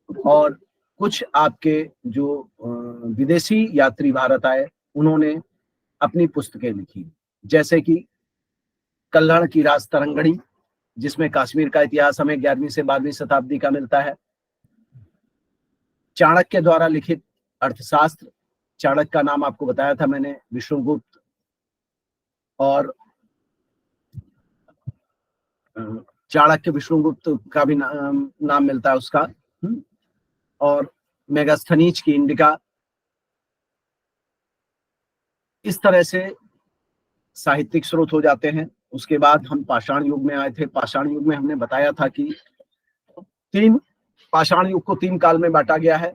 और कुछ आपके जो विदेशी यात्री भारत आए उन्होंने अपनी पुस्तकें लिखी, जैसे कि कल्हड़ की राज तरंगड़ी, जिसमें कश्मीर का इतिहास हमें 11वीं से 12वीं शताब्दी का मिलता है। चाणक्य द्वारा लिखित अर्थशास्त्र, चाणक्य का नाम आपको बताया था मैंने, विष्णुगुप्त, और चाणक्य विष्णुगुप्त का भी नाम मिलता है उसका। और मेगास्थनीज की इंडिका। इस तरह से साहित्यिक स्रोत हो जाते हैं। उसके बाद हम पाषाण युग में आए थे। पाषाण युग में हमने बताया था कि पाषाण युग को 3 काल में बांटा गया है,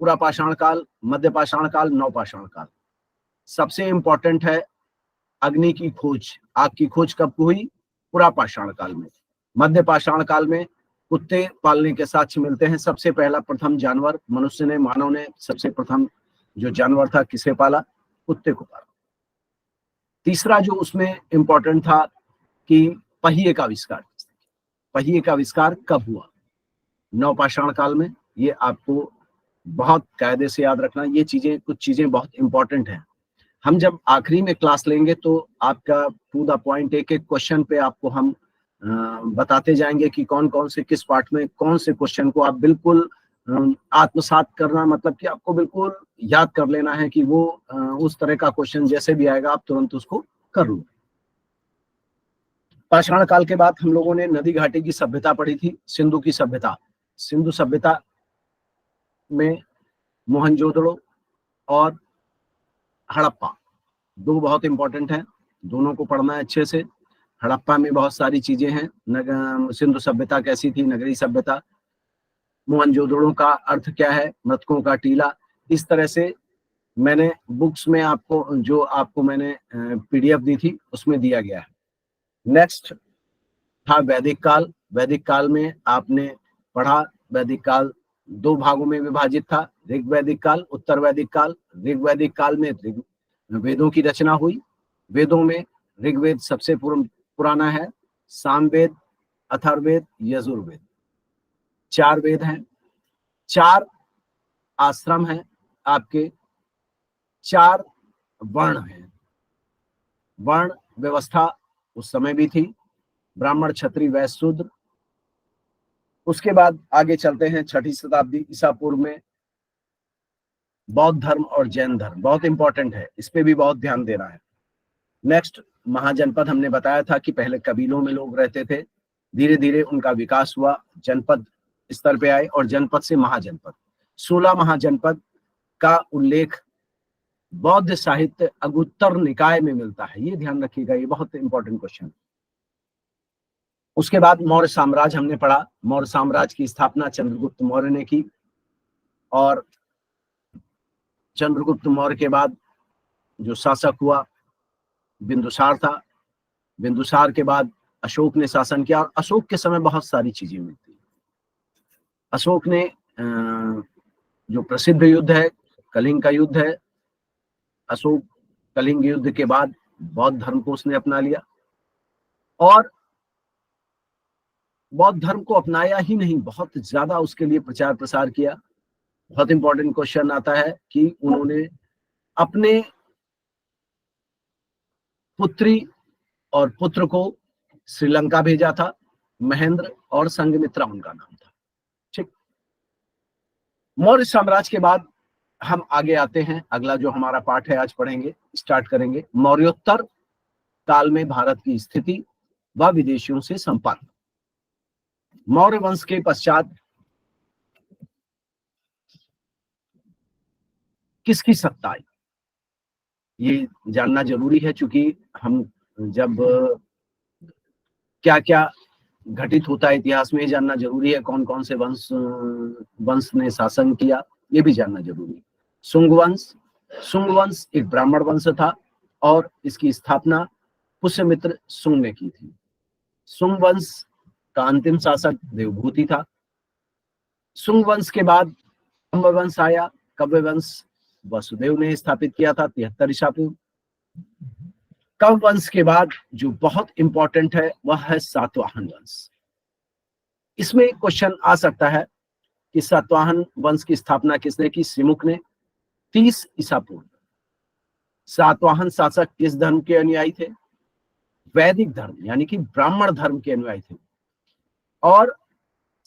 पूरा पाषाण काल, मध्य पाषाण काल, नवपाषाण काल। सबसे इंपॉर्टेंट है अग्नि की खोज, आग की खोज कब हुई? पूरा पाषाण काल में। मध्य पाषाण काल में कुत्ते पालने के साक्ष्य मिलते हैं। सबसे पहला प्रथम जानवर मनुष्य ने, मानव ने सबसे प्रथम जो जानवर था किसे पाला? कुत्ते को पाला। तीसरा जो उसमें इंपॉर्टेंट था कि पहिए का आविष्कार। पहिए का आविष्कार कब हुआ? नवपाषाण काल में। ये आपको बहुत कायदे से याद रखना, ये चीजें, कुछ चीजें बहुत इंपॉर्टेंट हैं। हम जब आखिरी में क्लास लेंगे तो आपका टू द पॉइंट एक एक क्वेश्चन पे आपको हम बताते जाएंगे कि कौन कौन से किस पार्ट में कौन से क्वेश्चन को आप बिल्कुल आत्मसात करना, मतलब कि आपको बिल्कुल याद कर लेना है कि वो उस तरह का क्वेश्चन जैसे भी आएगा आप तुरंत उसको कर लो। पाषाण काल के बाद हम लोगों ने नदी घाटी की सभ्यता पढ़ी थी, सिंधु की सभ्यता। सिंधु सभ्यता में मोहनजोदड़ो और हड़प्पा दो बहुत इंपॉर्टेंट हैं, दोनों को पढ़ना है अच्छे से। हड़प्पा में बहुत सारी चीजें हैं। सिंधु सभ्यता कैसी थी, नगरीय सभ्यता। मोहनजोदड़ो का अर्थ क्या है? मृतकों का टीला। इस तरह से मैंने बुक्स में आपको, जो आपको मैंने पीडीएफ दी थी उसमें दिया गया है। नेक्स्ट था वैदिक काल। वैदिक काल में आपने पढ़ा, वैदिक काल 2 भागों में विभाजित था, ऋग वैदिक काल, उत्तर वैदिक काल। ऋग वैदिक काल में वेदों की रचना हुई। वेदों में ऋग्वेद सबसे पुराना है, सामवेद, अथर्ववेद, यजुर्वेद, 4 वेद हैं। 4 आश्रम हैं आपके, 4 वर्ण हैं। वर्ण व्यवस्था उस समय भी थी, ब्राह्मण, क्षत्रिय, वैश्य, शूद्र। उसके बाद आगे चलते हैं 6ठी शताब्दी ईसा पूर्व में बौद्ध धर्म और जैन धर्म बहुत इंपॉर्टेंट है, इस पे भी बहुत ध्यान देना है। नेक्स्ट महाजनपद। हमने बताया था कि पहले कबीलों में लोग रहते थे, धीरे धीरे उनका विकास हुआ, जनपद स्तर पे आए और जनपद से महाजनपद। 16 महाजनपद का उल्लेख बौद्ध साहित्य अगुत्तर निकाय में मिलता है, ये ध्यान रखिएगा, ये बहुत इंपॉर्टेंट क्वेश्चन। उसके बाद मौर्य साम्राज्य हमने पढ़ा। मौर्य साम्राज्य की स्थापना चंद्रगुप्त मौर्य ने की, और चंद्रगुप्त मौर्य के बाद जो शासक हुआ बिंदुसार था। बिंदुसार के बाद अशोक ने शासन किया, और अशोक के समय बहुत सारी चीजें मिलती हैं। अशोक ने जो प्रसिद्ध युद्ध है कलिंग का युद्ध है, अशोक कलिंग युद्ध के बाद बौद्ध धर्म को उसने अपना लिया, और बौद्ध धर्म को अपनाया ही नहीं, बहुत ज्यादा उसके लिए प्रचार प्रसार किया। बहुत इंपॉर्टेंट क्वेश्चन आता है कि उन्होंने अपने पुत्री और पुत्र को श्रीलंका भेजा था। महेंद्र और संघमित्रा उनका नाम था। ठीक। मौर्य साम्राज्य के बाद हम आगे आते हैं, अगला जो हमारा पाठ है आज पढ़ेंगे, स्टार्ट करेंगे। मौर्योत्तर काल में भारत की स्थिति व विदेशियों से संपर्क। मौर्य वंश के पश्चात किसकी सत्ता आई, ये जानना जरूरी है, क्योंकि हम जब क्या क्या घटित होता है इतिहास में, जानना जरूरी है। कौन कौन से वंश ने शासन किया, ये भी जानना जरूरी है। शुंग वंश। शुंग वंश एक ब्राह्मण वंश था, और इसकी स्थापना पुष्यमित्र शुंग ने की थी। शुंग वंश का अंतिम शासक देवभूति था। शुंग वंश के बाद कव्य वंश आया। कव्य वंश वसुदेव ने स्थापित किया था 73 ईसा पूर्व। कव्य वंश के बाद जो बहुत इंपॉर्टेंट है वह है सातवाहन वंश। इसमें क्वेश्चन आ सकता है कि सातवाहन वंश की स्थापना किसने की? सिमुक ने 30 ईसा पूर्व। सातवाहन शासक किस धर्म के अनुयायी थे? वैदिक धर्म यानी कि ब्राह्मण धर्म के अनुयायी थे। और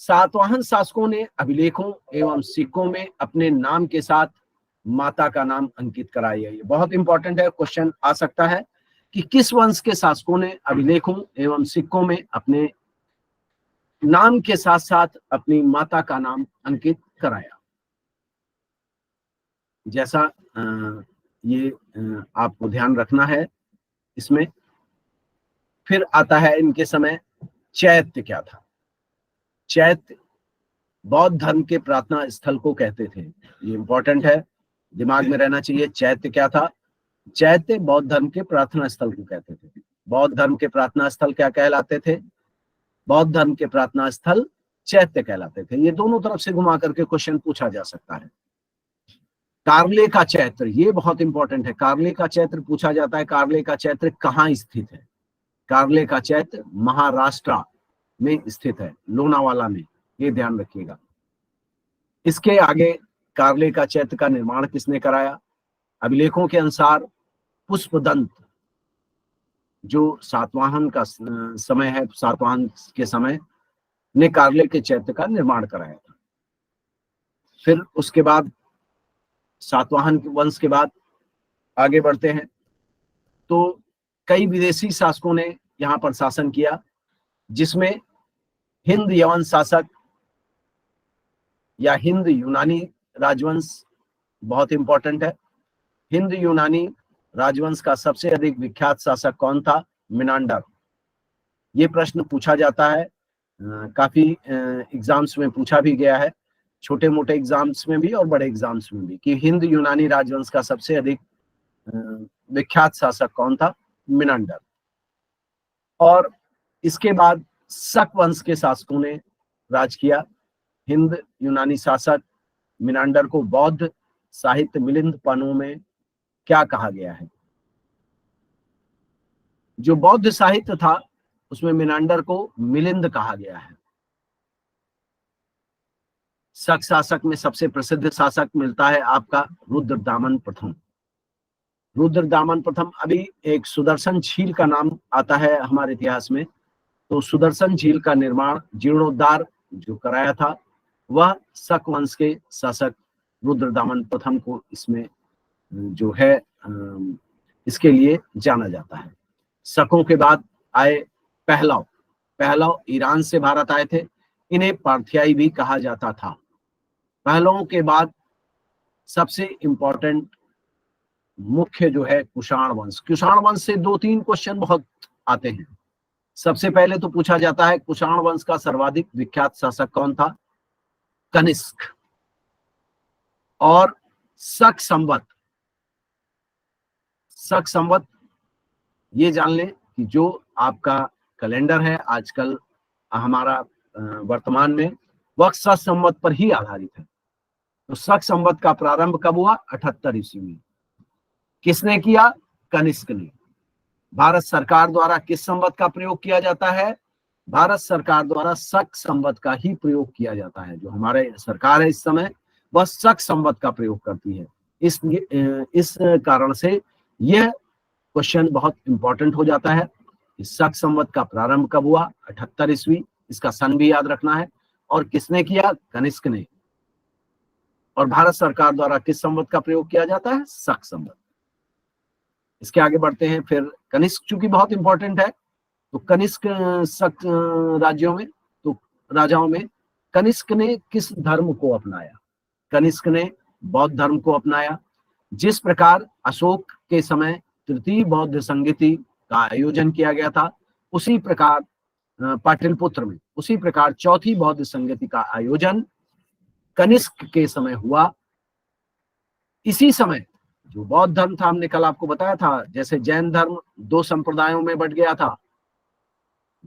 सातवाहन शासकों ने अभिलेखों एवं सिक्कों में अपने नाम के साथ माता का नाम अंकित कराया। ये बहुत इंपॉर्टेंट है, क्वेश्चन आ सकता है कि किस वंश के शासकों ने अभिलेखों एवं सिक्कों में अपने नाम के साथ साथ अपनी माता का नाम अंकित कराया। जैसा ये आपको ध्यान रखना है इसमें। फिर आता है इनके समय चैत्य क्या था? चैत्य बौद्ध धर्म के प्रार्थना स्थल को कहते थे। ये इंपॉर्टेंट है, दिमाग में रहना चाहिए। चैत्य क्या था? चैत्य बौद्ध धर्म के प्रार्थना स्थल को कहते थे। बौद्ध धर्म के प्रार्थना स्थल क्या कहलाते थे? बौद्ध धर्म के प्रार्थना स्थल चैत्य कहलाते थे। ये दोनों तरफ से घुमा करके क्वेश्चन पूछा जा सकता है। कार्ले का चैत्र, ये बहुत इंपॉर्टेंट है। कार्ले का चैत्र पूछा जाता है। कार्ले का चैत्र कहाँ स्थित है? कार्ले का चैत्र महाराष्ट्र में स्थित है, लोनावाला में, ये ध्यान रखिएगा। इसके आगे कार्ले का चैत्र का निर्माण किसने कराया? अभिलेखों के अनुसार पुष्पदंत, जो सातवाहन का समय है, सातवाहन के समय ने कार्ले के चैत्र का निर्माण कराया था। फिर उसके बाद सातवाहन वंश के बाद आगे बढ़ते हैं तो कई विदेशी शासकों ने यहाँ पर शासन किया, जिसमें हिंद यवन शासक या हिंद यूनानी राजवंश बहुत इंपॉर्टेंट है। हिंद यूनानी राजवंश का सबसे अधिक विख्यात शासक कौन था? मिनांडर। ये प्रश्न पूछा जाता है, काफी एग्जाम्स में पूछा भी गया है, छोटे मोटे एग्जाम्स में भी और बड़े एग्जाम्स में भी, कि हिंद यूनानी राजवंश का सबसे अधिक विख्यात शासक कौन था? मिनांडर। और इसके बाद शक वंश के शासकों ने राज किया। हिंद यूनानी शासक मिनांडर को बौद्ध साहित्य मिलिंद पन्नों में क्या कहा गया है? जो बौद्ध साहित्य था उसमें मिनांडर को मिलिंद कहा गया है। शक शासक में सबसे प्रसिद्ध शासक मिलता है आपका रुद्रदामन प्रथम। रुद्रदामन प्रथम, अभी एक सुदर्शन झील का नाम आता है हमारे इतिहास में, तो सुदर्शन झील का निर्माण, जीर्णोद्धार जो कराया था, वह शक वंश के शासक रुद्रदामन प्रथम को इसमें जो है इसके लिए जाना जाता है। शकों के बाद आए पहलव। पहलव ईरान से भारत आए थे, इन्हें पार्थियाई भी कहा जाता था। पहलवों के बाद सबसे इंपॉर्टेंट मुख्य जो है कुषाण वंश। कुषाण वंश से 2-3 क्वेश्चन बहुत आते हैं। सबसे पहले तो पूछा जाता है कुषाण वंश का सर्वाधिक विख्यात शासक कौन था? कनिष्क। और शक संवत, शक संवत ये जान लें कि जो आपका कैलेंडर है आजकल हमारा वर्तमान में, वह शक संवत पर ही आधारित है। तो शक संवत का प्रारंभ कब हुआ? 78 ईस्वी में। किसने किया? कनिष्क ने। भारत सरकार द्वारा किस संवत का प्रयोग किया जाता है? भारत सरकार द्वारा शक संवत का ही प्रयोग किया जाता है। जो हमारे सरकार है इस समय, वह शक संवत का प्रयोग करती है। इस कारण से यह क्वेश्चन बहुत इंपॉर्टेंट हो जाता है। शक संवत का प्रारंभ कब हुआ? 78 ईस्वी। इसका सन भी याद रखना है। और किसने किया? कनिष्क ने। और भारत सरकार द्वारा किस संवत का प्रयोग किया जाता है? शक संवत। इसके आगे बढ़ते हैं। फिर कनिष्क चूंकि बहुत इंपॉर्टेंट है, तो कनिष्क शक राज्यों में, तो राजाओं में कनिष्क ने किस धर्म को अपनाया? कनिष्क ने बौद्ध धर्म को अपनाया। जिस प्रकार अशोक के समय तृतीय बौद्ध संगति का आयोजन किया गया था, उसी प्रकार पाटलिपुत्र में उसी प्रकार चौथी बौद्ध संगति का आयोजन कनिष्क के समय हुआ। इसी समय जो बौद्ध धर्म था, हमने कल आपको बताया था, जैसे जैन धर्म 2 संप्रदायों में बट गया था,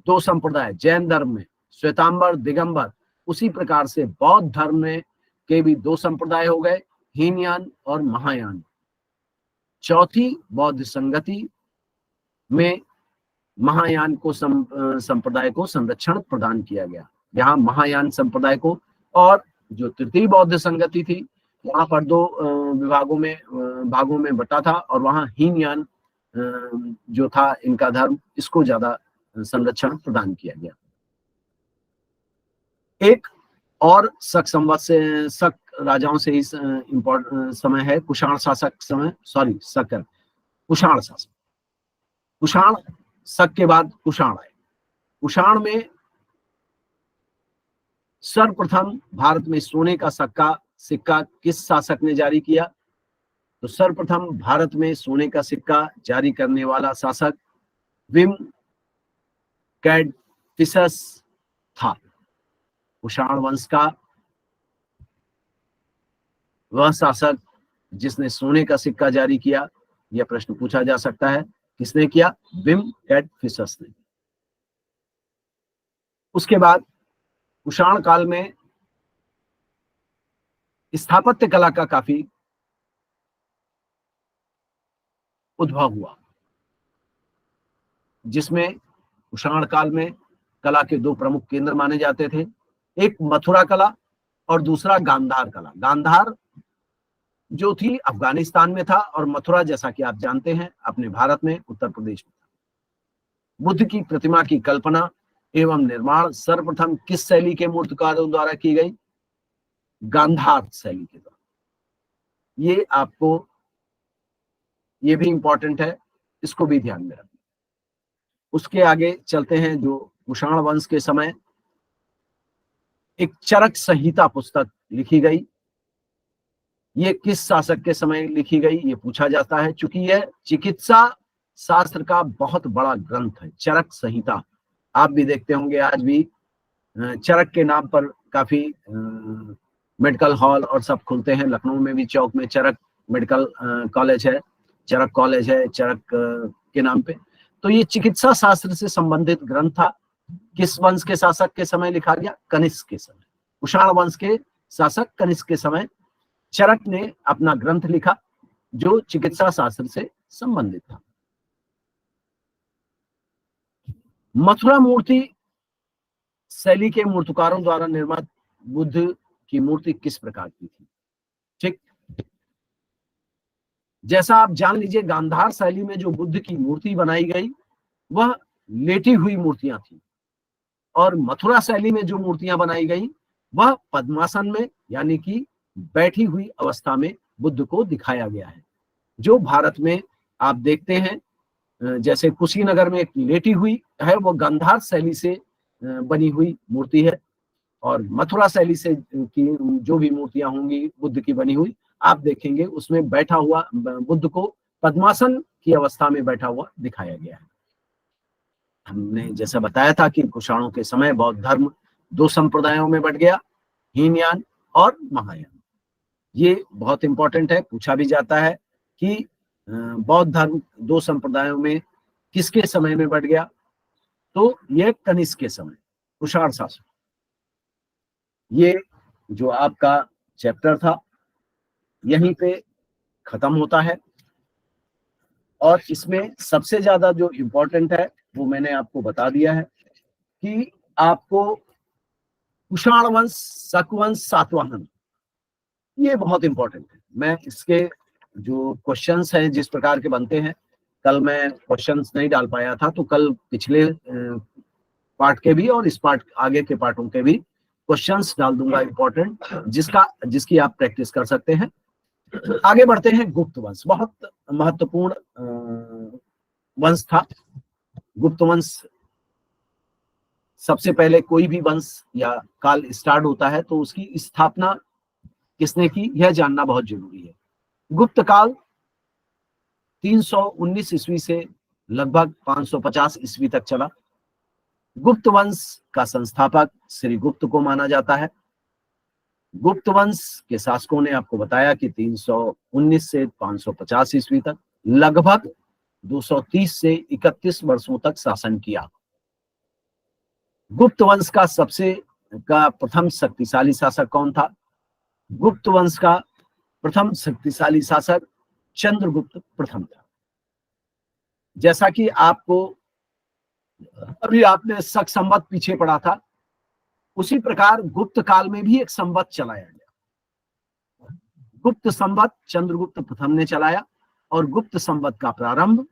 2 संप्रदाय जैन धर्म में, श्वेतांबर, दिगंबर, उसी प्रकार से बौद्ध धर्म में के भी 2 संप्रदाय हो गए, हीनयान और महायान। चौथी बौद्ध संगति में महायान को संप्रदाय को संरक्षण प्रदान किया गया। यहाँ महायान संप्रदाय को, और जो तृतीय बौद्ध संगति थी, वहां पर दो भागों में बटा था, और वहां हीनयान जो था इनका धर्म, इसको ज्यादा संरक्षण प्रदान किया गया। एक और शक राजाओं से ही समय है कुषाण शासक समय, कुषाण शासक। कुषाण शक के बाद कुषाण आए। कुषाण में सर्वप्रथम भारत में सोने का सिक्का किस शासक ने जारी किया? तो सर्वप्रथम भारत में सोने का सिक्का जारी करने वाला शासक विम कैडफिसस था। कुषाण वंश का वह शासक जिसने सोने का सिक्का जारी किया, यह प्रश्न पूछा जा सकता है। किसने किया? विम कैडफिसस ने। उसके बाद कुषाण काल में स्थापत्य कला का काफी उद्भव हुआ, जिसमें कुषाण काल में कला के दो प्रमुख केंद्र माने जाते थे, एक मथुरा कला और दूसरा गांधार कला। गांधार जो थी अफगानिस्तान में था, और मथुरा जैसा कि आप जानते हैं अपने भारत में उत्तर प्रदेश में था। बुद्ध की प्रतिमा की कल्पना एवं निर्माण सर्वप्रथम किस शैली के मूर्तिकारों द्वारा की गई? गांधार शैली के द्वारा। ये आपको, ये भी इंपॉर्टेंट है, इसको भी ध्यान में रखना। उसके आगे चलते हैं। जो कुषाण वंश के समय एक चरक संहिता पुस्तक लिखी गई, ये किस शासक के समय लिखी गई ये पूछा जाता है। चूंकि यह चिकित्सा शास्त्र का बहुत बड़ा ग्रंथ है, चरक संहिता। आप भी देखते होंगे आज भी चरक के नाम पर काफी मेडिकल हॉल और सब खुलते हैं। लखनऊ में भी चौक में चरक मेडिकल कॉलेज है, चरक कॉलेज है, चरक के नाम पे। तो ये चिकित्सा शास्त्र से संबंधित ग्रंथ था। किस वंश के शासक के समय लिखा गया? कनिष्क के समय। कुषाण वंश के शासक कनिष्क के समय चरक ने अपना ग्रंथ लिखा, जो चिकित्सा शास्त्र से संबंधित था। मथुरा मूर्ति शैली के मूर्तिकारों द्वारा निर्मित बुद्ध की मूर्ति किस प्रकार की थी? ठीक, जैसा आप जान लीजिए, गांधार शैली में जो बुद्ध की मूर्ति बनाई गई वह लेटी हुई मूर्तियां थी, और मथुरा शैली में जो मूर्तियां बनाई गई वह पद्मासन में, यानी कि बैठी हुई अवस्था में बुद्ध को दिखाया गया है। जो भारत में आप देखते हैं, जैसे कुशीनगर में एक लेटी हुई है, वो गांधार शैली से बनी हुई मूर्ति है, और मथुरा शैली से की जो भी मूर्तियां होंगी बुद्ध की बनी हुई, आप देखेंगे उसमें बैठा हुआ बुद्ध को पद्मासन की अवस्था में बैठा हुआ दिखाया गया है। हमने जैसा बताया था कि कुषाणों के समय बौद्ध धर्म दो संप्रदायों में बट गया, हीनयान और महायान। ये बहुत इंपॉर्टेंट है, पूछा भी जाता है कि बौद्ध धर्म दो संप्रदायों में किसके समय में बट गया? तो ये कनिष्क के समय, कुषाण शासक। ये जो आपका चैप्टर था यहीं पे खत्म होता है, और इसमें सबसे ज्यादा जो इम्पोर्टेंट है वो मैंने आपको बता दिया है कि आपको कुषाण वंश, शक वंश, सातवाहन, ये बहुत इंपॉर्टेंट है। मैं इसके जो क्वेश्चंस हैं जिस प्रकार के बनते हैं, कल मैं क्वेश्चंस नहीं डाल पाया था, तो कल पिछले पार्ट के भी और इस पार्ट आगे के पार्टों के भी क्वेश्चंस डाल दूंगा इंपॉर्टेंट, जिसकी आप प्रैक्टिस कर सकते हैं। आगे बढ़ते हैं। गुप्त वंश बहुत महत्वपूर्ण वंश था। गुप्त वंश, सबसे पहले कोई भी वंश या काल स्टार्ट होता है तो उसकी स्थापना किसने की, यह जानना बहुत जरूरी है। गुप्त काल 319 ईस्वी से लगभग 550 ईस्वी तक चला। गुप्त वंश का संस्थापक श्री गुप्त को माना जाता है। गुप्त वंश के शासकों ने आपको बताया कि 319 से 550 ईस्वी तक लगभग 230 से 31 वर्षों तक शासन किया। गुप्त वंश का प्रथम शक्तिशाली शासक कौन था? गुप्त वंश का प्रथम शक्तिशाली शासक चंद्रगुप्त प्रथम था। जैसा कि आपको अभी आपने शक संवत पीछे पढ़ा था, उसी प्रकार गुप्त काल में भी एक संवत चलाया गया। गुप्त संवत चंद्रगुप्त प्रथम ने चलाया और गुप्त संवत का प्रारंभ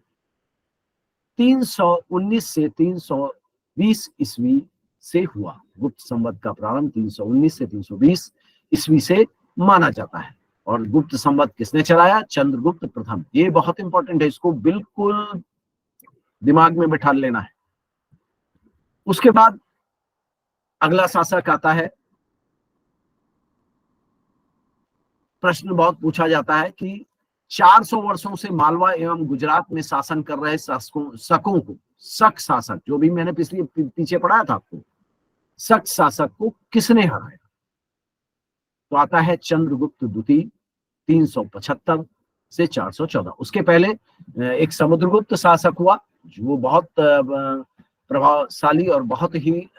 319 से 320 ईस्वी से हुआ। गुप्त संवत का प्रारंभ 319 से 320 ईस्वी से माना जाता है। और गुप्त संवत किसने चलाया? चंद्रगुप्त प्रथम। ये बहुत इंपॉर्टेंट है, इसको बिल्कुल दिमाग में बिठा लेना है। उसके बाद अगला शासक आता है। प्रश्न बहुत पूछा जाता है कि 400 वर्षों से मालवा एवं गुजरात में शासन कर रहे शकों को, शक शासक, जो भी मैंने पीछे पढ़ाया था आपको, शक शासक को किसने हराया? तो आता है चंद्रगुप्त द्वितीय 375 से 414। उसके पहले एक समुद्रगुप्त शासक हुआ, जो बहुत प्रभावशाली और बहुत ही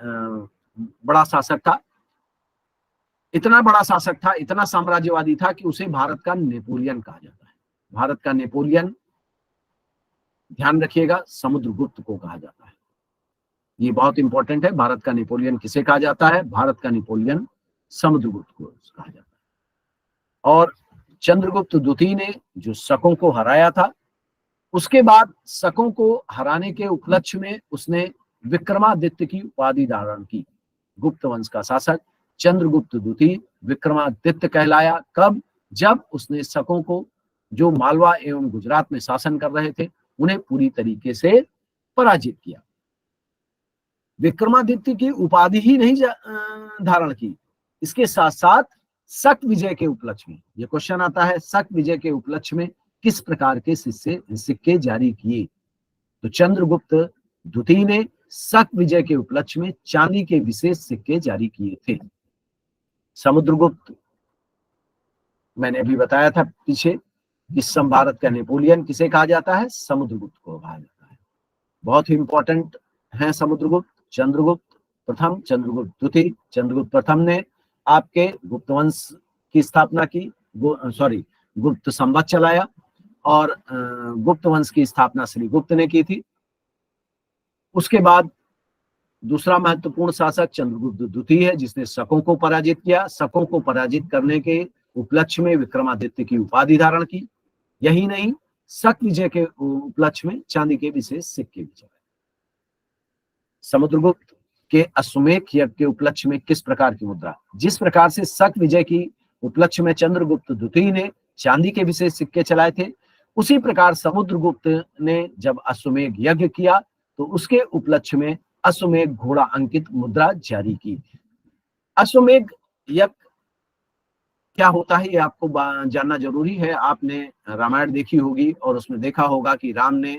बड़ा शासक था। इतना बड़ा शासक था, इतना साम्राज्यवादी था कि उसे भारत का नेपोलियन कहा जाता है। भारत का नेपोलियन, ध्यान रखिएगा, समुद्रगुप्त को कहा जाता है। ये बहुत इंपॉर्टेंट है। भारत का नेपोलियन किसे कहा जाता है? भारत का नेपोलियन समुद्रगुप्त को कहा जाता है। और चंद्रगुप्त द्वितीय ने जो शकों को हराया था, उसके बाद शकों को हराने के उपलक्ष्य में उसने विक्रमादित्य की उपाधि धारण की। गुप्त वंश का शासक चंद्रगुप्त द्वितीय विक्रमादित्य कहलाया। कब? जब उसने शकों को, जो मालवा एवं गुजरात में शासन कर रहे थे, उन्हें पूरी तरीके से पराजित किया। विक्रमादित्य की उपाधि ही नहीं धारण की, इसके साथ साथ शक विजय के उपलक्ष्य में, यह क्वेश्चन आता है, शक विजय के उपलक्ष्य में किस प्रकार के सिक्के जारी किए? तो चंद्रगुप्त द्वितीय ने शक विजय के उपलक्ष्य में चांदी के विशेष सिक्के जारी किए थे। समुद्रगुप्त, मैंने अभी बताया था पीछे, इस भारत का नेपोलियन किसे कहा जाता है? समुद्रगुप्त को कहा जाता है। बहुत ही इंपॉर्टेंट है समुद्रगुप्त। चंद्रगुप्त प्रथम, चंद्रगुप्त द्वितीय। चंद्रगुप्त प्रथम ने आपके गुप्त वंश की स्थापना की, गुप्त संवत चलाया, और गुप्त वंश की स्थापना श्री गुप्त ने की थी। उसके बाद दूसरा महत्वपूर्ण शासक चंद्रगुप्त द्वितीय है, जिसने शकों को पराजित किया। शकों को पराजित करने के उपलक्ष्य में विक्रमादित्य की उपाधि धारण की। यही नहीं, शक विजय के उपलक्ष्य में चांदी के विशेष सिक्के भी चलाए। समुद्रगुप्त के अश्वमेध यज्ञ के उपलक्ष्य में किस प्रकार की मुद्रा? जिस प्रकार से शक विजय की उपलक्ष्य में चंद्रगुप्त द्वितीय ने चांदी के विशेष सिक्के चलाए थे, उसी प्रकार समुद्रगुप्त ने जब अश्वमेध यज्ञ किया तो उसके उपलक्ष्य में अश्वमेध घोड़ा अंकित मुद्रा जारी की। अश्वमेध यज्ञ क्या होता है, ये आपको जानना जरूरी है। आपने रामायण देखी होगी और उसमें देखा होगा कि राम ने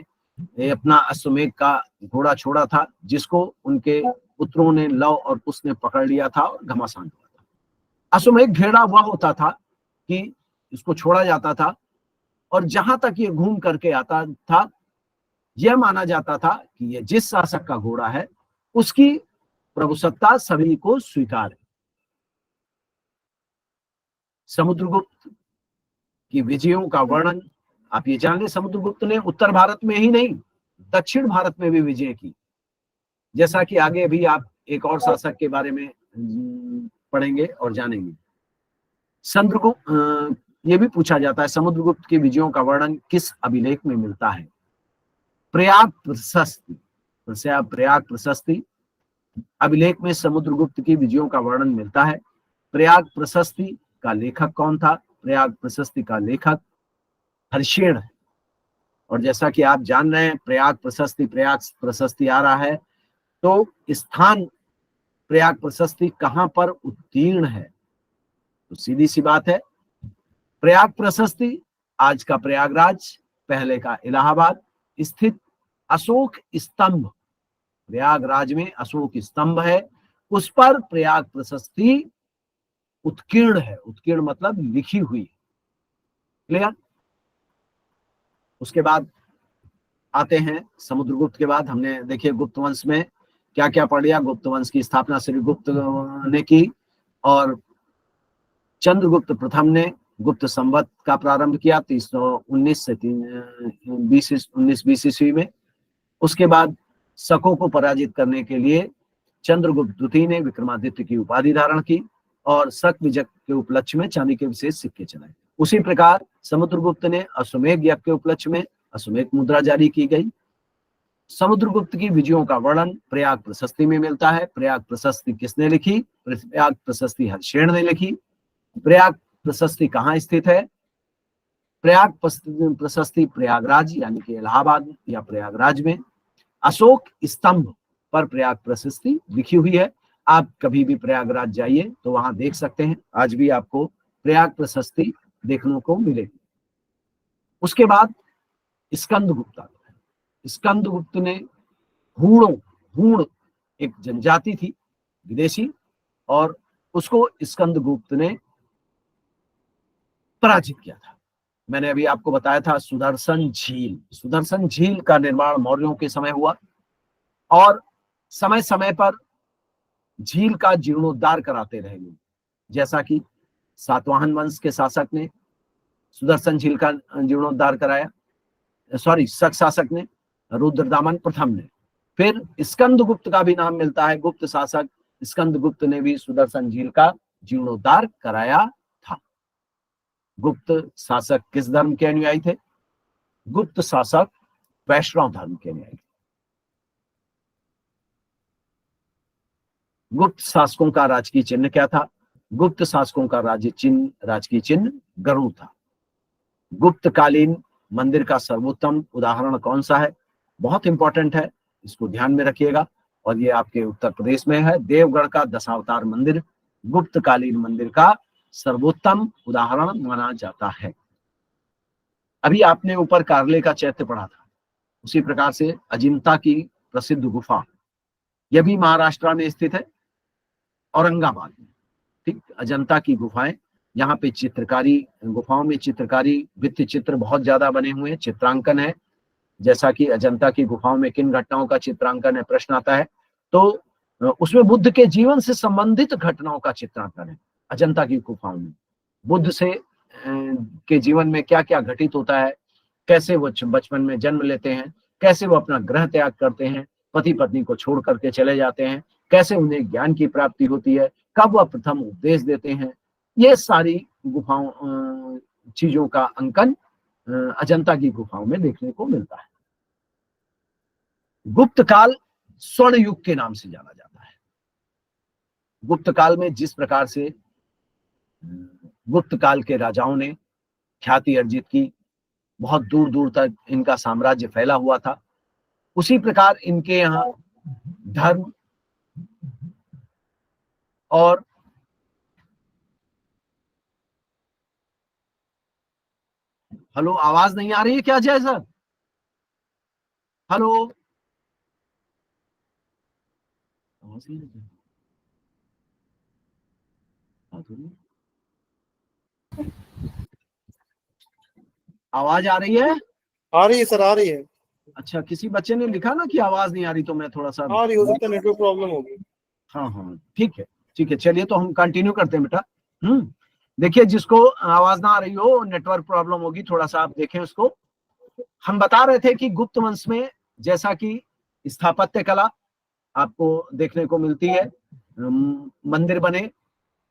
अपना अश्वमेध का घोड़ा छोड़ा था, जिसको उनके पुत्रों ने, लव और कुश ने पकड़ लिया था और घमासान हुआ था। अश्वमेध घेरा वह होता था कि इसको छोड़ा जाता था और जहां तक ये घूम करके आता था, यह माना जाता था कि यह जिस शासक का घोड़ा है उसकी प्रभुसत्ता सभी को स्वीकार है। समुद्रगुप्त की विजयों का वर्णन आप ये जान ले, समुद्रगुप्त ने उत्तर भारत में ही नहीं, दक्षिण भारत में भी विजय की। जैसा कि आगे भी आप एक और शासक के बारे में पढ़ेंगे और जानेंगे। समुद्रगुप्त, ये भी पूछा जाता है, समुद्रगुप्त की विजयों का वर्णन किस अभिलेख में मिलता है? प्रयाग प्रशस्ति। प्रयाग प्रशस्ति अभिलेख में समुद्रगुप्त की विजयों का वर्णन मिलता है। प्रयाग प्रशस्ति का लेखक कौन था? प्रयाग प्रशस्ति का लेखक हर्षेण है। और जैसा कि आप जान रहे हैं, प्रयाग प्रशस्ति आ रहा है, तो स्थान प्रयाग प्रशस्ति कहां पर उत्तीर्ण है? तो सीधी सी बात है, प्रयाग प्रशस्ति आज का प्रयागराज, पहले का इलाहाबाद स्थित अशोक स्तंभ, प्रयागराज में अशोक स्तंभ है, उस पर प्रयाग प्रशस्ति उत्कीर्ण है। उत्कीर्ण मतलब लिखी हुई। क्लियर? उसके बाद आते हैं समुद्रगुप्त के बाद हमने देखिए गुप्त वंश में क्या क्या पढ़ लिया। गुप्त वंश की स्थापना श्री गुप्त ने की और चंद्रगुप्त प्रथम ने गुप्त संवत का प्रारंभ किया 319 से 1920 ईस्वी में। उसके बाद शकों को पराजित करने के लिए चंद्रगुप्त द्वितीय ने विक्रमादित्य की उपाधि धारण की और शक विजय के उपलक्ष्य में चांदी के विशेष सिक्के चलाए। उसी प्रकार समुद्रगुप्त ने अश्वमेध यज्ञ के उपलक्ष्य में अश्वमेध मुद्रा जारी की गई। समुद्रगुप्त की विजयों का वर्णन प्रयाग प्रशस्ति में मिलता है। प्रयाग प्रशस्ति किसने लिखी? प्रयाग प्रशस्ति हर्षेण ने लिखी। प्रयाग प्रशस्ति कहाँ स्थित है? प्रयाग प्रशस्ति प्रयागराज यानी कि इलाहाबाद या प्रयागराज में अशोक स्तंभ पर प्रयाग प्रशस्ति लिखी हुई है। आप कभी भी प्रयागराज जाइए तो वहां देख सकते हैं, आज भी आपको प्रयाग प्रशस्ति देखने को मिलेगी। उसके बाद स्कंदगुप्त आता है। स्कंदगुप्त ने हूण एक जनजाति थी विदेशी, और उसको स्कंदगुप्त ने पराजित किया था। मैंने अभी आपको बताया था सुदर्शन झील का निर्माण मौर्यों के समय हुआ, और समय समय पर झील का जीर्णोद्धार कराते रहे लोग। जैसा कि सातवाहन वंश के शासक ने सुदर्शन झील का जीर्णोद्धार कराया, शक शासक ने, रुद्रदामन प्रथम ने। फिर स्कंदगुप्त का भी नाम मिलता है, गुप्त शासक स्कंदगुप्त ने भी सुदर्शन झील का जीर्णोद्धार कराया था। गुप्त शासक किस धर्म के अनुयायी थे? गुप्त शासक वैष्णव धर्म के अनुयायी। गुप्त शासकों का राजकीय चिन्ह क्या था? गुप्त शासकों का राजकीय चिन्ह गरुड़ था। गुप्तकालीन मंदिर का सर्वोत्तम उदाहरण कौन सा है? बहुत इंपॉर्टेंट है, इसको ध्यान में रखिएगा, और ये आपके उत्तर प्रदेश में है। देवगढ़ का दशावतार मंदिर गुप्तकालीन मंदिर का सर्वोत्तम उदाहरण माना जाता है। अभी आपने ऊपर कार्ले का चैत्य पढ़ा था, उसी प्रकार से अजिंता की प्रसिद्ध गुफा, यह भी महाराष्ट्र में स्थित है, औरंगाबाद में। ठीक, अजंता की गुफाएं, यहाँ पे चित्रकारी, गुफाओं में चित्रकारी, भित्ति चित्र बहुत ज्यादा बने हुए हैं, चित्रांकन है। जैसा कि अजंता की गुफाओं में किन घटनाओं का चित्रांकन है, प्रश्न आता है, तो उसमें बुद्ध के जीवन से संबंधित घटनाओं का चित्रांकन है। अजंता की गुफाओं में बुद्ध से के जीवन में क्या क्या घटित होता है, कैसे वो बचपन में जन्म लेते हैं, कैसे वो अपना ग्रह त्याग करते हैं, पति पत्नी को छोड़ करके चले जाते हैं, कैसे उन्हें ज्ञान की प्राप्ति होती है, कब वह प्रथम उपदेश देते हैं, ये सारी गुफाओं चीजों का अंकन अजंता की गुफाओं में देखने को मिलता है। गुप्त काल स्वर्ण युग के नाम से जाना जाता है। गुप्त काल में जिस प्रकार से गुप्त काल के राजाओं ने ख्याति अर्जित की, बहुत दूर दूर तक इनका साम्राज्य फैला हुआ था, उसी प्रकार इनके यहाँ धर्म और हेलो, आवाज नहीं आ रही है क्या जय सर? हेलो, आवाज आ रही है? आ रही है सर, आ रही है। अच्छा, किसी बच्चे ने लिखा ना कि आवाज नहीं आ रही, तो मैं थोड़ा सा आ रही, हो सकता है नेटवर्क प्रॉब्लम होगी। हाँ हाँ, ठीक है ठीक है, चलिए तो हम कंटिन्यू करते हैं बेटा। देखिए, जिसको आवाज ना आ रही हो, नेटवर्क प्रॉब्लम होगी, थोड़ा सा आप देखें उसको। हम बता रहे थे कि गुप्त वंश में जैसा कि स्थापत्य कला आपको देखने को मिलती है, मंदिर बने,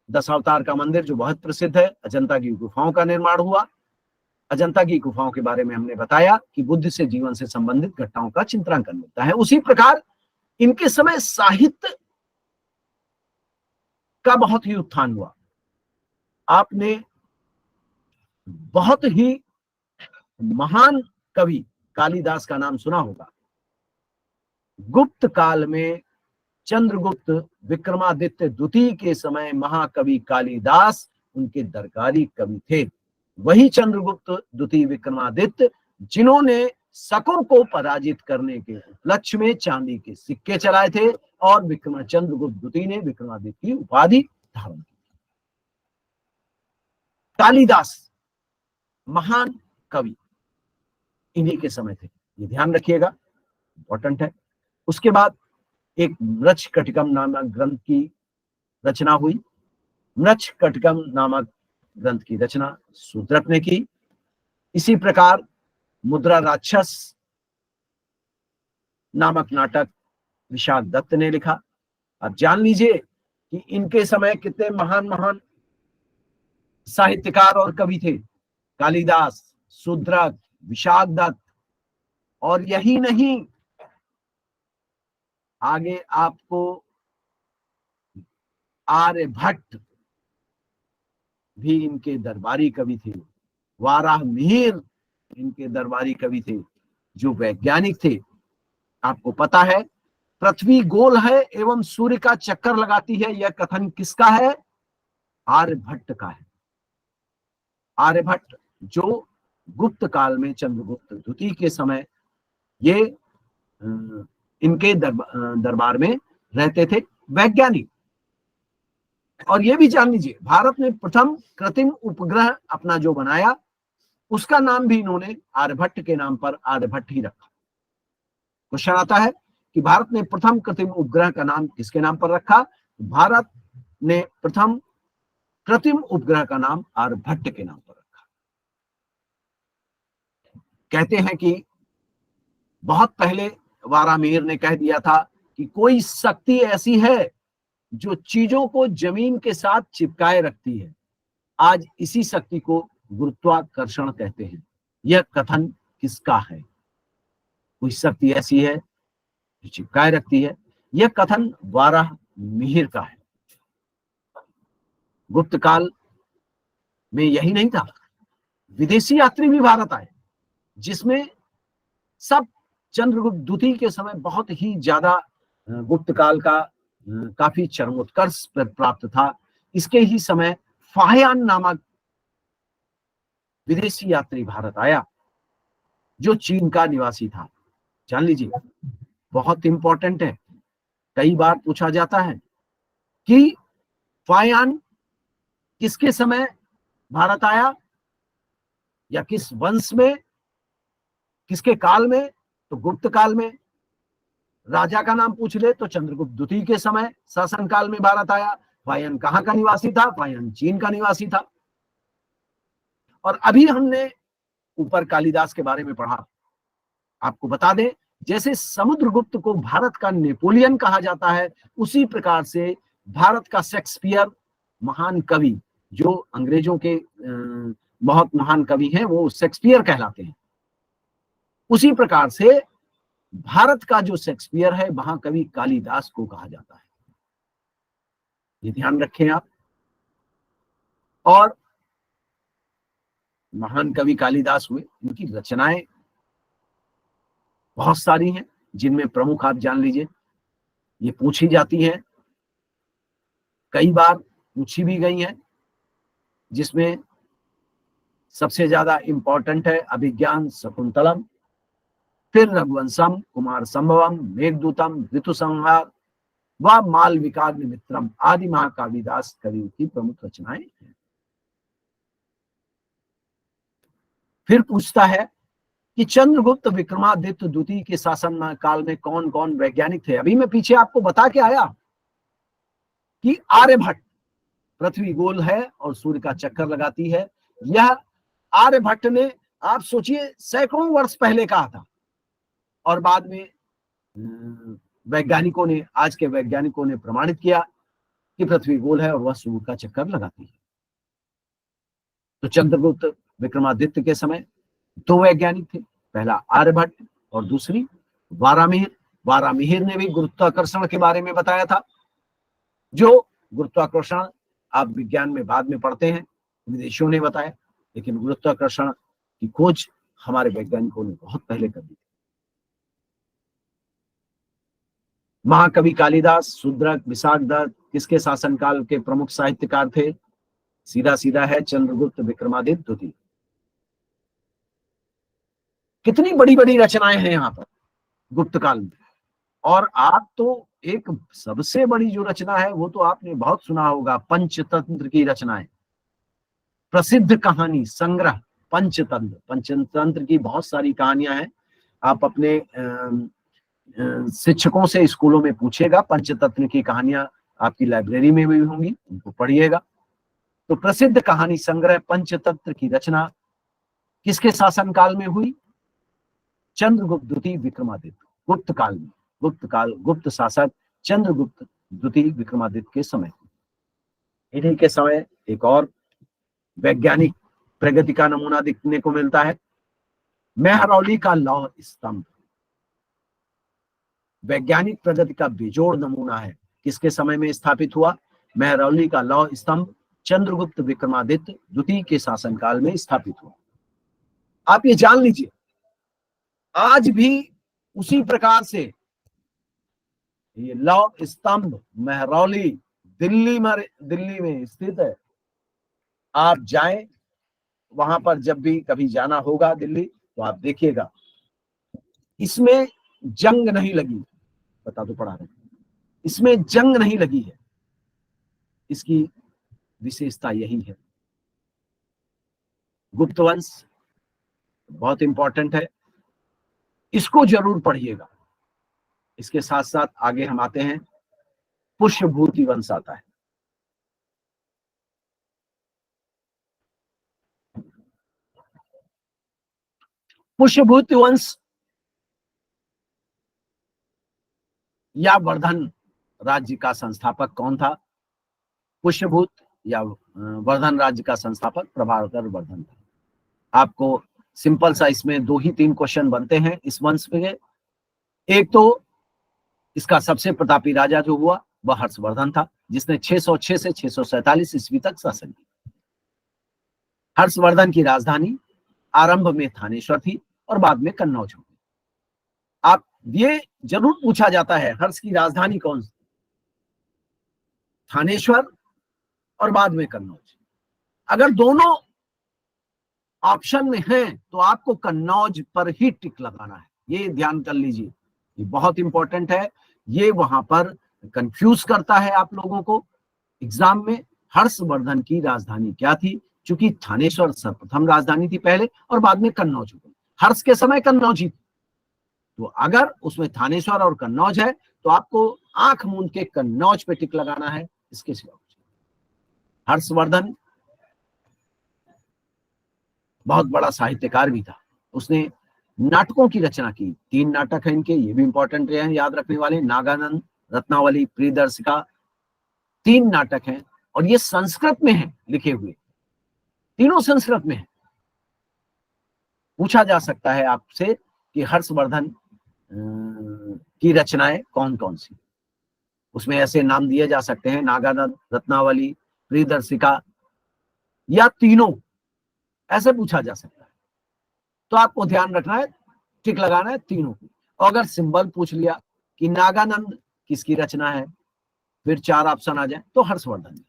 दशावतार का मंदिर जो बहुत प्रसिद्ध है, अजंता की गुफाओं का निर्माण हुआ। अजंता की गुफाओं के बारे में हमने बताया कि बुद्ध से जीवन से संबंधित घटनाओं का चित्रांकन मिलता है। उसी प्रकार इनके समय साहित्य का बहुत ही उत्थान हुआ। आपने बहुत ही महान कवि कालिदास का नाम सुना होगा। गुप्त काल में चंद्रगुप्त विक्रमादित्य द्वितीय के समय महाकवि कालिदास उनके दरकारी कवि थे। वही चंद्रगुप्त द्वितीय विक्रमादित्य जिन्होंने शकों को पराजित करने के उपलक्ष्य में चांदी के सिक्के चलाए थे, और चंद्रगुप्त द्वितीय ने विक्रमादित्य की उपाधि धारण की। कालिदास महान कवि इन्हीं के समय थे, ये ध्यान रखिएगा, इंपॉर्टेंट है। उसके बाद एक मृच्छकटिकम नामक ग्रंथ की रचना हुई। मृच्छकटिकम नामक ग्रंथ की रचना शूद्रक ने की। इसी प्रकार मुद्रा राक्षस नामक नाटक विशाख दत्त ने लिखा। अब जान लीजिए कि इनके समय कितने महान महान साहित्यकार और कवि थे। कालिदास, शूद्रक, विशाखदत्त, और यही नहीं, आगे आपको आर्यभट्ट भी इनके दरबारी कवि थे। वाराहमिहिर इनके दरबारी कवि थे, जो वैज्ञानिक थे। आपको पता है पृथ्वी गोल है एवं सूर्य का चक्कर लगाती है, यह कथन किसका है? आर्यभट्ट का है। आर्यभट्ट जो गुप्त काल में, चंद्रगुप्त द्वितीय के समय ये इनके दरबार में रहते थे, वैज्ञानिक। और ये भी जान लीजिए, भारत ने प्रथम कृत्रिम उपग्रह अपना जो बनाया, उसका नाम भी इन्होंने आर्यभट्ट के नाम पर आर्यभट्ट ही रखा। क्वेश्चन आता है कि भारत ने प्रथम कृत्रिम उपग्रह का नाम किसके नाम पर रखा? भारत ने प्रथम कृत्रिम उपग्रह का नाम आर्यभट्ट के नाम पर रखा। कहते हैं कि बहुत पहले वाराहमिहिर ने कह दिया था कि कोई शक्ति ऐसी है जो चीजों को जमीन के साथ चिपकाए रखती है। आज इसी शक्ति को गुरुत्वाकर्षण कहते हैं। यह कथन किसका है? कोई शक्ति ऐसी है जो चिपकाए रखती है। यह कथन वाराहमिहिर का है। गुप्त काल में यही नहीं था, विदेशी यात्री भी भारत आए, जिसमें सब चंद्रगुप्त द्वितीय के समय बहुत ही ज्यादा गुप्त काल का काफी चरमोत्कर्ष प्राप्त था। इसके ही समय फाहियान नामक विदेशी यात्री भारत आया, जो चीन का निवासी था। जान लीजिए, बहुत इंपॉर्टेंट है। कई बार पूछा जाता है कि फाहियान किसके समय भारत आया या किस वंश में, किसके काल में? तो गुप्त काल में। राजा का नाम पूछ ले तो चंद्रगुप्त द्वितीय के समय शासन काल में भारत आया। फाहियान कहां का निवासी था? फाहियान चीन का निवासी था। और अभी हमने ऊपर कालिदास के बारे में पढ़ा। आपको बता दें, जैसे समुद्रगुप्त को भारत का नेपोलियन कहा जाता है, उसी प्रकार से भारत का शेक्सपियर, महान कवि, जो अंग्रेजों के बहुत महान कवि हैं, वो शेक्सपियर कहलाते हैं। उसी प्रकार से भारत का जो शेक्सपियर है, महाकवि कालिदास को कहा जाता है। ये ध्यान रखें आप। और महान कवि कालिदास हुए, इनकी रचनाएं बहुत सारी हैं, जिनमें प्रमुख आप जान लीजिए, ये पूछी जाती हैं, कई बार पूछी भी गई हैं, जिसमें सबसे ज्यादा इंपॉर्टेंट है अभिज्ञान शकुंतलम, फिर रघुवंशम, कुमार संभवम, मेघदूतम, ऋतु संहार व मालविकाग्नि मित्रम आदि महाकालिदास कवि की प्रमुख रचनाएं हैं। फिर पूछता है कि चंद्रगुप्त विक्रमादित्य द्वितीय के शासन काल में कौन कौन वैज्ञानिक थे? अभी मैं पीछे आपको बता के आया कि आर्यभट्ट, पृथ्वी गोल है और सूर्य का चक्कर लगाती है, यह आर्यभट्ट ने, आप सोचिए, सैकड़ों वर्ष पहले कहा था। और बाद में वैज्ञानिकों ने, आज के वैज्ञानिकों ने प्रमाणित किया कि पृथ्वी गोल है और वह सूर्य का चक्कर लगाती है। तो चंद्रगुप्त विक्रमादित्य के समय दो वैज्ञानिक थे, पहला आर्यभट्ट और दूसरी वाराहमिहिर। वाराहमिहिर ने भी गुरुत्वाकर्षण के बारे में बताया था। जो गुरुत्वाकर्षण आप विज्ञान में बाद में पढ़ते हैं, विदेशियों ने बताया, लेकिन गुरुत्वाकर्षण की खोज हमारे वैज्ञानिकों ने बहुत पहले कर दी। महाकवि कालिदास, शूद्रक, विशाखदत्त किसके शासनकाल के प्रमुख साहित्यकार थे? सीधा सीधा है, चंद्रगुप्त विक्रमादित्य द्वितीय। कितनी बड़ी बड़ी रचनाएं हैं यहाँ पर गुप्त काल में। और आप तो एक सबसे बड़ी जो रचना है, वो तो आपने बहुत सुना होगा, पंचतंत्र की रचनाएं, प्रसिद्ध कहानी संग्रह पंचतंत्र। पंचतंत्र की बहुत सारी कहानियां हैं। आप अपने शिक्षकों से स्कूलों में पूछिएगा, पंचतंत्र की कहानियां आपकी लाइब्रेरी में भी होंगी, उनको पढ़िएगा। तो प्रसिद्ध कहानी संग्रह पंचतंत्र की रचना किसके शासनकाल में हुई? चंद्रगुप्त द्वितीय विक्रमादित्य, गुप्त काल में। गुप्त काल, गुप्त शासक चंद्रगुप्त द्वितीय विक्रमादित्य के समय। इन्हीं के समय एक और वैज्ञानिक प्रगति का नमूना देखने को मिलता है, मेहरौली का लौह स्तंभ। वैज्ञानिक प्रगति का बेजोड़ नमूना है। किसके समय में स्थापित हुआ? मेहरौली का लौह स्तंभ चंद्रगुप्त विक्रमादित्य द्वितीय के शासनकाल में स्थापित हुआ। आप ये जान लीजिए, आज भी उसी प्रकार से ये लौह स्तंभ मेहरौली दिल्ली में स्थित है। आप जाएं वहां पर, जब भी कभी जाना होगा दिल्ली, तो आप देखिएगा इसमें जंग नहीं लगी। बता दो पढ़ा रहे, इसमें जंग नहीं लगी है। इसकी विशेषता यही है। गुप्त वंश बहुत इंपॉर्टेंट है, इसको जरूर पढ़िएगा। इसके साथ साथ आगे हम आते हैं, पुष्यभूति वंश आता है। पुष्यभूति वंश या वर्धन राज्य का संस्थापक कौन था? पुष्यभूत या वर्धन राज्य का संस्थापक प्रभाकर वर्धन था। आपको सिंपल सा इसमें 2 ही 3 क्वेश्चन बनते हैं इस वंश पे। एक तो इसका सबसे प्रतापी राजा जो हुआ वह हर्षवर्धन था, जिसने 606 से 647 ईस्वी तक शासन किया। हर्षवर्धन की राजधानी आरंभ में थानेश्वर थी और बाद में कन्नौज हो गई। आप ये जरूर पूछा जाता है, हर्ष की राजधानी कौन सी? थानेश्वर और बाद में कन्नौज। अगर दोनों ऑप्शन में है तो आपको कन्नौज पर ही टिक लगाना है। ये ध्यान कर लीजिए, ये बहुत इंपॉर्टेंट है। ये वहां पर कंफ्यूज करता है आप लोगों को एग्जाम में। हर्षवर्धन की राजधानी क्या थी? क्योंकि थानेश्वर सर्वप्रथम राजधानी थी पहले और बाद में कन्नौज हो गई। हर्ष के समय कन्नौज ही थी, तो अगर उसमें थानेश्वर और कन्नौज है तो आपको आंख मूंद के कन्नौज पे टिक लगाना है, इसके सिवा। हर्षवर्धन बहुत बड़ा साहित्यकार भी था। उसने नाटकों की रचना की। 3 नाटक हैं इनके, ये भी इंपॉर्टेंट है याद रखने वाले। नागानंद, रत्नावली, प्रियदर्शिका, 3 नाटक हैं और ये संस्कृत में हैं लिखे हुए, तीनों संस्कृत में हैं। पूछा जा सकता है आपसे कि हर्षवर्धन की रचनाएं कौन कौन सी? उसमें ऐसे नाम दिए जा सकते हैं, नागानंद, रत्नावली, प्रियदर्शिका, या तीनों, ऐसे पूछा जा सकता है। तो आपको ध्यान रखना है, टिक लगाना है तीनों की। और अगर सिंबल पूछ लिया कि नागानंद किसकी रचना है, फिर 4 ऑप्शन आ जाए तो हर्षवर्धन।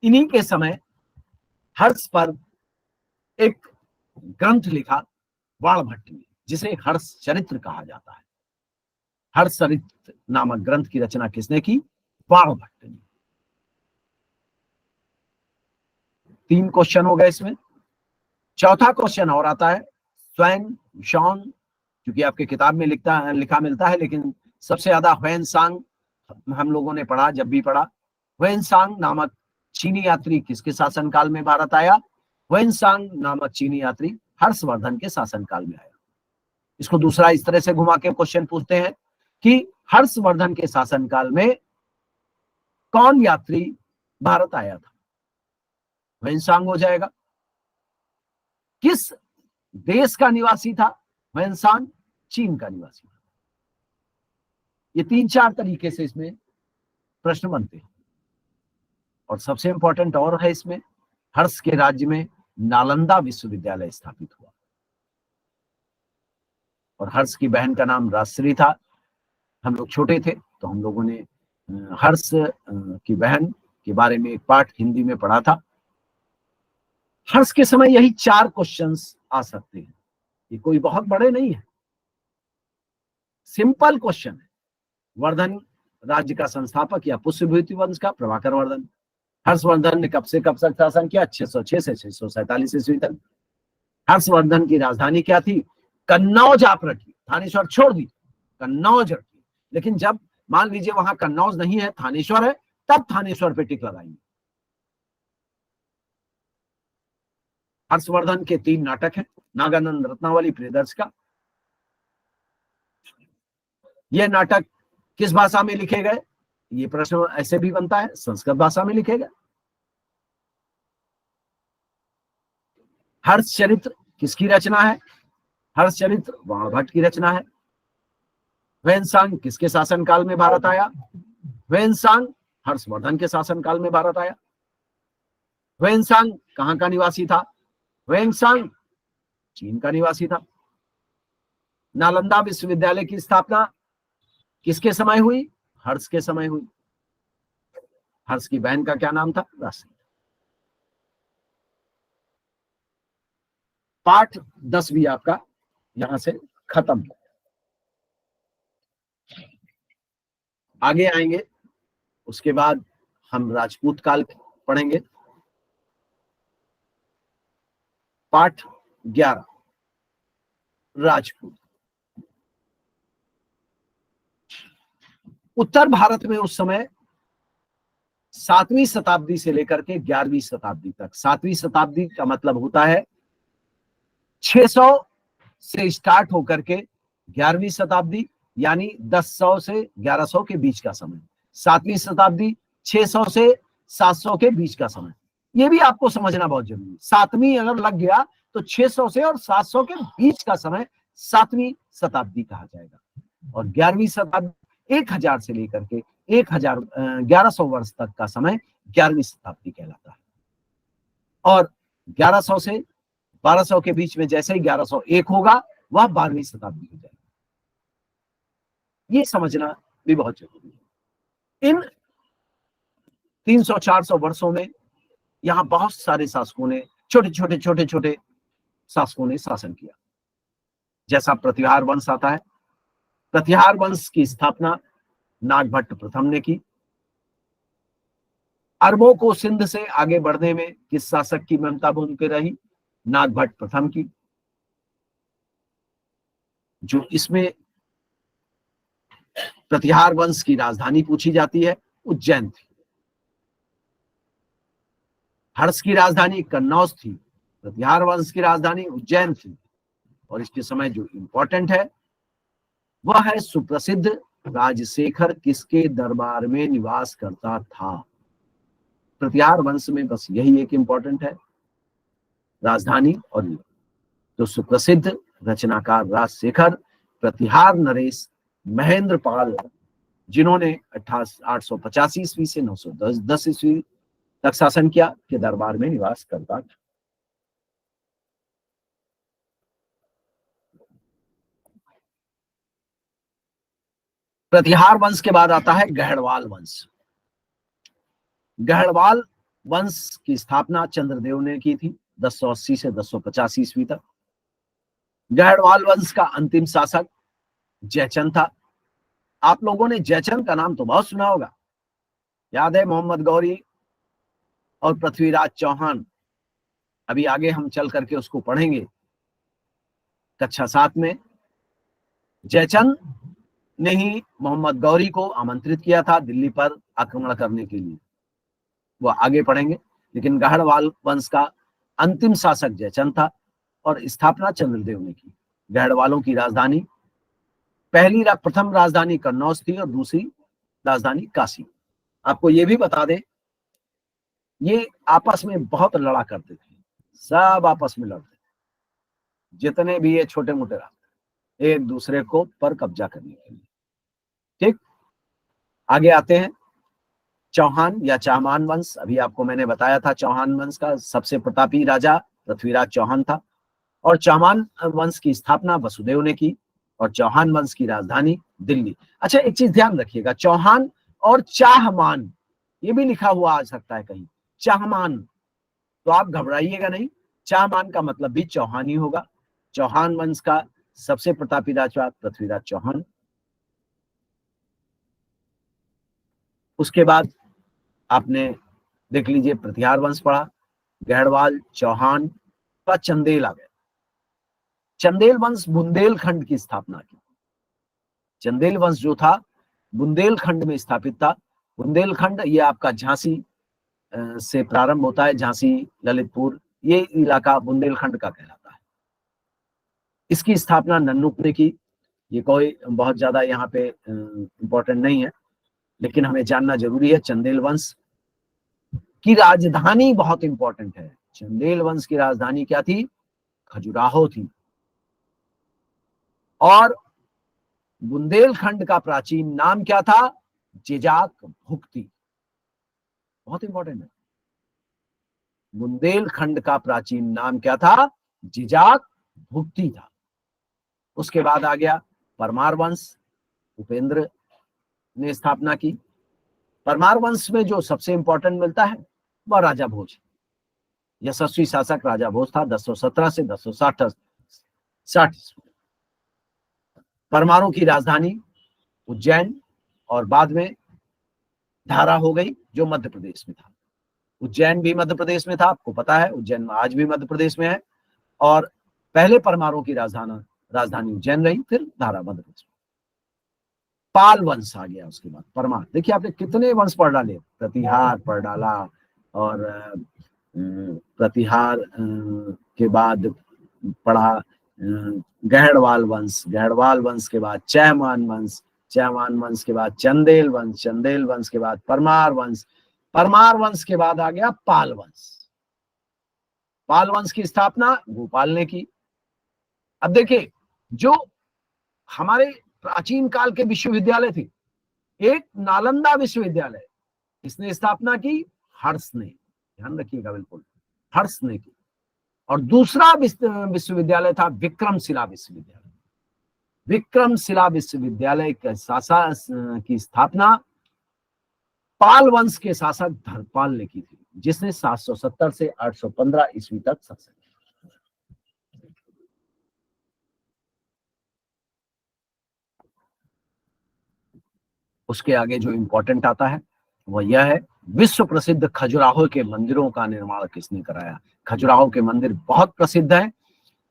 इन्हीं के समय हर्ष पर एक ग्रंथ लिखा बाणभट्ट ने, जिसे हर्ष चरित्र कहा जाता है। हर्ष चरित्र नामक ग्रंथ की रचना किसने की? बाणभट्ट ने। 3 क्वेश्चन हो गए इसमें। चौथा क्वेश्चन और आता है, स्वैन शॉन, क्योंकि आपके किताब में लिखा मिलता है, लेकिन सबसे ज्यादा ह्वेनसांग हम लोगों ने पढ़ा, जब भी पढ़ा। ह्वेनसांग नामक चीनी यात्री किसके शासनकाल में भारत आया? ह्वेनसांग नामक चीनी यात्री हर्षवर्धन के शासनकाल में आया। इसको दूसरा इस तरह से घुमा के क्वेश्चन पूछते हैं कि हर्षवर्धन के शासनकाल में कौन यात्री भारत आया था? ह्वेनसांग हो जाएगा। किस देश का निवासी था ह्वेनसांग? चीन का निवासी था। ये 3-4 तरीके से इसमें प्रश्न बनते हैं। और सबसे इंपॉर्टेंट और है इसमें, हर्ष के राज्य में नालंदा विश्वविद्यालय स्थापित हुआ और हर्ष की बहन का नाम राजश्री था। हम लोग छोटे थे तो हम लोगों ने हर्ष की बहन के बारे में एक पाठ हिंदी में पढ़ा था। हर्ष के समय यही 4 क्वेश्चंस आ सकते हैं। ये कोई बहुत बड़े नहीं है, सिंपल क्वेश्चन है। वर्धन राज्य का संस्थापक या पुष्यभूति वंश का? प्रभाकर वर्धन। हर्षवर्धन ने कब से कब तक शासन किया? 606 से 647 ईस्वी तक। हर्षवर्धन की राजधानी क्या थी? कन्नौज आप रखिए, थानेश्वर छोड़ दी, कन्नौज रखिए। लेकिन जब मान लीजिए वहां कन्नौज नहीं है, थानेश्वर है, तब थानेश्वर पे टिक लगाएंगे। हर्षवर्धन के 3 नाटक हैं, नागानंद, रत्नावली, प्रियदर्शिका। यह नाटक किस भाषा में लिखे गए? ये प्रश्न ऐसे भी बनता है, संस्कृत भाषा में लिखे गए। हर्षचरित्र किसकी रचना है? हर्षचरित्र वाणभट्ट की रचना है। ह्वेनसांग किसके शासनकाल में भारत आया? ह्वेनसांग हर्षवर्धन के शासनकाल में भारत आया। ह्वेनसांग कहां का निवासी था? ह्वेनसांग चीन का निवासी था। नालंदा विश्वविद्यालय की स्थापना किसके समय हुई? हर्ष के समय हुई। हर्ष की बहन का क्या नाम था? राशि। पाठ 10 भी आपका यहां से खत्म। आगे आएंगे, उसके बाद हम राजपूत काल पढ़ेंगे। पाठ 11 राजपूत। उत्तर भारत में उस समय 7वीं शताब्दी से लेकर के 11वीं शताब्दी तक, 7वीं शताब्दी का मतलब होता है 600 से स्टार्ट होकर के 11वीं शताब्दी, यानी 1000 से 1100 के बीच का समय। 7वीं शताब्दी 600 से 700 के बीच का समय। ये भी आपको समझना बहुत जरूरी है। 7वीं अगर लग गया तो 600 से और 700 के बीच का समय 7वीं शताब्दी कहा जाएगा। और 11वीं शताब्दी 1000 से लेकर के 1100 वर्ष तक का समय 11वीं शताब्दी कहलाता है। और 1100 से 1200 के बीच में जैसे ही 1101 होगा वह 12वीं शताब्दी हो जाएगी। ये समझना भी बहुत जरूरी है। इन 300-400 वर्षों में यहां बहुत सारे शासकों ने, छोटे छोटे शासकों ने शासन किया। जैसा प्रतिहार वंश आता है, प्रतिहार वंश की स्थापना नागभट्ट प्रथम ने की। अरबों को सिंध से आगे बढ़ने में किस शासक की महत्ता भूमिका रही? नागभट्ट प्रथम की। जो इसमें प्रतिहार वंश की राजधानी पूछी जाती है, उज्जैन थी। हर्ष की राजधानी कन्नौज थी, प्रतिहार वंश की राजधानी उज्जैन थी। और इसके समय जो इंपॉर्टेंट है वह है सुप्रसिद्ध राजशेखर किसके दरबार में निवास करता था? प्रतिहार वंश में बस यही एक इंपॉर्टेंट है, राजधानी और ये। तो सुप्रसिद्ध रचनाकार राजशेखर प्रतिहार नरेश महेंद्र पाल, जिन्होंने 885 ईस्वी से 910 ईस्वी तक शासन किया, के दरबार में निवास करता था। प्रतिहार वंश के बाद आता है गहड़वाल वंश। गहड़वाल वंश की स्थापना चंद्रदेव ने की थी 1080 से 1050 ईस्वी तक। गहड़वाल वंश का अंतिम शासक जयचंद था। आप लोगों ने जयचंद का नाम तो बहुत सुना होगा, याद है? मोहम्मद गौरी और पृथ्वीराज चौहान। अभी आगे हम चल करके उसको पढ़ेंगे कक्षा 7 में। जयचंद ने ही मोहम्मद गौरी को आमंत्रित किया था दिल्ली पर आक्रमण करने के लिए, वो आगे पढ़ेंगे। लेकिन गहड़वाल वंश का अंतिम शासक जयचंद था और स्थापना चंद्रदेव ने की। गहड़वालों की राजधानी प्रथम राजधानी कन्नौज थी और दूसरी राजधानी काशी। आपको ये भी बता दें, ये आपस में बहुत लड़ा करते थे, सब आपस में लड़ते थे, जितने भी ये छोटे मोटे राजा, एक दूसरे को पर कब्जा करने के लिए। ठीक, आगे आते हैं। चौहान या चाहमान वंश, अभी आपको मैंने बताया था चौहान वंश का सबसे प्रतापी राजा पृथ्वीराज चौहान था। और चौहान वंश की स्थापना वसुदेव ने की और चौहान वंश की राजधानी दिल्ली। अच्छा, एक चीज ध्यान रखिएगा, चौहान और चाहमान ये भी लिखा हुआ आ सकता है कहीं, चाहमान, तो आप घबराइएगा नहीं। चाहमान का मतलब भी चौहान ही होगा। चौहान वंश का सबसे प्रतापी राजा पृथ्वीराज चौहान। उसके बाद आपने देख लीजिए प्रतिहार वंश पढ़ा, गहड़वाल, चौहान का चंदेल आ गया। चंदेल वंश बुंदेलखंड की स्थापना की। चंदेल वंश जो था बुंदेलखंड में स्थापित था। बुंदेलखंड ये आपका झांसी से प्रारंभ होता है, झांसी, ललितपुर, ये इलाका बुंदेलखंड का कहलाता है। इसकी स्थापना नन्नुक ने की। ये कोई बहुत ज्यादा यहाँ पे इम्पोर्टेंट नहीं है, लेकिन हमें जानना जरूरी है। चंदेल वंश की राजधानी बहुत इंपॉर्टेंट है। चंदेल वंश की राजधानी क्या थी? खजुराहो थी। और बुंदेलखंड का प्राचीन नाम क्या था? जिजाक भुक्ति। बहुत इंपॉर्टेंट है। बुंदेलखंड का प्राचीन नाम क्या था? जिजाक भुक्ति था। उसके बाद आ गया परमार वंश, उपेंद्र ने स्थापना की। परमार वंश में जो सबसे इंपॉर्टेंट मिलता है वह राजा भोज। यशस्वी शासक राजा भोज था 1017 से 1060। परमारों की राजधानी उज्जैन और बाद में धारा हो गई, जो मध्य प्रदेश में था। उज्जैन भी मध्य प्रदेश में था, आपको पता है। उज्जैन आज भी मध्य प्रदेश में है। और पहले परमारों की राजधानी उज्जैन रही, फिर धारा मध्य प्रदेश में। पाल वंश आ गया उसके बाद। परमार, देखिए आपने कितने वंश पढ़ डाले। प्रतिहार पढ़ डाला, और प्रतिहार के बाद पढ़ा गहड़वाल वंश, गहड़वाल वंश के बाद चैमान वंश, चैमान वंश के बाद चंदेल वंश, चंदेल वंश के बाद परमार वंश, परमार वंश के बाद आ गया पाल वंश। पाल वंश की स्थापना गोपाल ने की। अब देखिए, जो हमारे प्राचीन काल के विश्वविद्यालय थे, एक नालंदा विश्वविद्यालय, इसने स्थापना की हर्ष ने, ध्यान रखिएगा बिल्कुल, हर्ष ने की। और दूसरा विश्वविद्यालय था विक्रमशिला विश्वविद्यालय। विक्रमशिला विश्वविद्यालय के शासन की स्थापना पाल वंश के शासक धर्मपाल ने की थी, जिसने 770 से 815 ईस्वी तक शासन किया। उसके आगे जो इंपॉर्टेंट आता है वह यह है, विश्व प्रसिद्ध खजुराहो के मंदिरों का निर्माण किसने कराया? खजुराहो के मंदिर बहुत प्रसिद्ध है।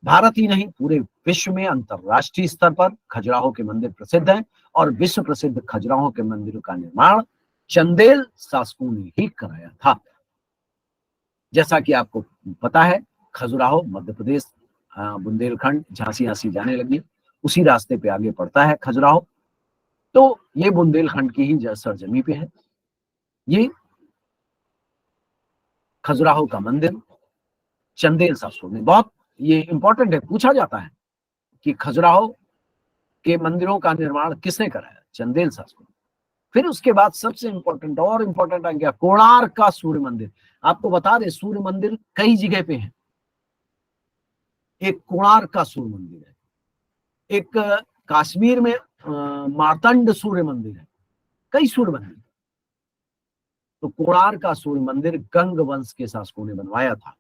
भारत ही नहीं, पूरे विश्व में अंतरराष्ट्रीय स्तर पर खजुराहो के मंदिर प्रसिद्ध हैं। और विश्व प्रसिद्ध खजुराहो के मंदिरों का निर्माण चंदेल शासकों ने ही कराया था। जैसा कि आपको पता है, खजुराहो मध्य प्रदेश, बुंदेलखंड, झांसी झांसी जाने लगी, उसी रास्ते पे आगे पड़ता है खजुराहो। तो ये बुंदेलखंड की ही सरजमी पे है। ये खजुराहो का मंदिर चंदेल शासकों ने, बहुत ये इंपॉर्टेंट है, पूछा जाता है कि खजुराहो के मंदिरों का निर्माण किसने कराया? चंदेल शासकों। फिर उसके बाद सबसे इंपॉर्टेंट और इंपॉर्टेंट आ गया कोणार्क का सूर्य मंदिर। आपको बता दें, सूर्य मंदिर कई जगह पे है। एक कोणार्क का सूर्य मंदिर है, एक कश्मीर में मार्तंड सूर्य मंदिर है, कई सूर्य मंदिर। तो कोणार्क का सूर्य मंदिर गंग वंश के शासकों ने बनवाया था।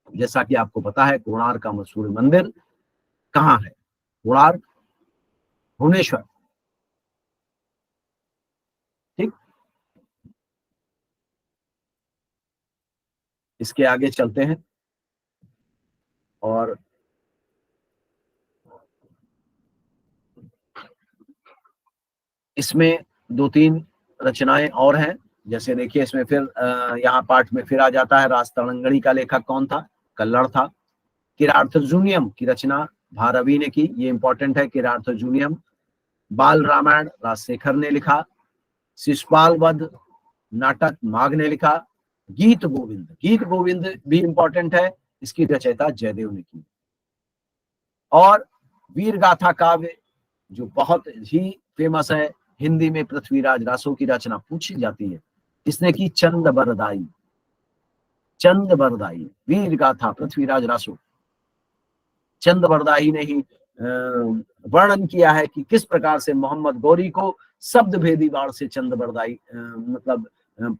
जैसा कि आपको पता है, कोणार्क का सूर्य मंदिर कहाँ है? कोणार्क, भुवनेश्वर। ठीक, इसके आगे चलते हैं और इसमें दो तीन रचनाएं और हैं। जैसे देखिए, इसमें फिर यहाँ पाठ में फिर आ जाता है, राजतरंगणी का लेखक कौन था? कल्लड़ था। किरार्थजूनियम की रचना भारवी ने की, ये इंपॉर्टेंट है। किरार्थजूनियम। बाल रामायण राजशेखर ने लिखा। शिशुपाल वध नाटक माघ ने लिखा। गीत गोविंद, गीत गोविंद भी इंपॉर्टेंट है, इसकी रचयिता जयदेव ने की। और वीर गाथा काव्य जो बहुत ही फेमस है, हिंदी में पृथ्वीराज रासो की रचना पूछी जाती है, इसने की चंद बरदाई। चंद बरदाई, वीर गाथा पृथ्वीराज रासो। चंद बरदाई ने ही वर्णन किया है कि किस प्रकार से मोहम्मद गौरी को शब्द भेदी बाढ़ से चंद बरदाई मतलब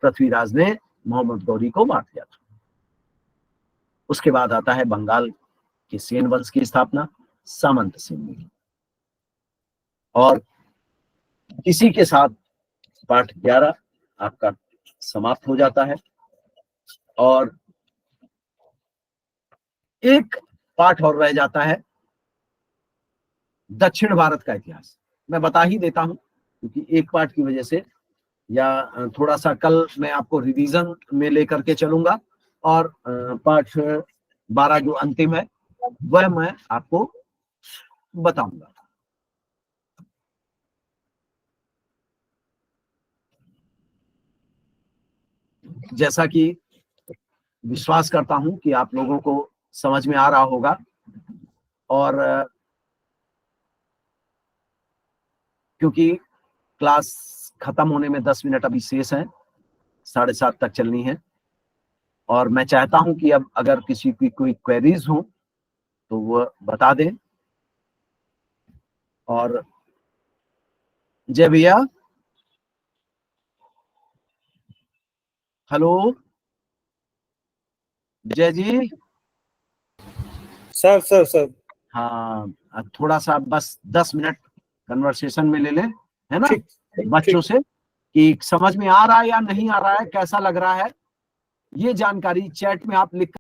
पृथ्वीराज ने मोहम्मद गौरी को बांट दिया था। उसके बाद आता है बंगाल के सेन वंश की स्थापना सामंत सेन ने की। और इसी के साथ पाठ 11 आपका समाप्त हो जाता है। और एक पाठ और रह जाता है, दक्षिण भारत का इतिहास। मैं बता ही देता हूं, क्योंकि एक पाठ की वजह से, या थोड़ा सा कल मैं आपको रिवीजन में लेकर के चलूंगा, और पाठ 12 जो अंतिम है वह मैं आपको बताऊंगा। जैसा कि विश्वास करता हूं कि आप लोगों को समझ में आ रहा होगा, और क्योंकि क्लास खत्म होने में 10 मिनट अभी शेष हैं, 7:30 तक चलनी है, और मैं चाहता हूं कि अब अगर किसी की कोई क्वेरीज हो तो वो बता दें। और जय भैया, हेलो जय जी। सर सर सर हाँ, थोड़ा सा बस 10 मिनट कन्वर्सेशन में ले लें, है ना, ठीक बच्चों से, कि समझ में आ रहा है या नहीं आ रहा है, कैसा लग रहा है, ये जानकारी चैट में आप लिख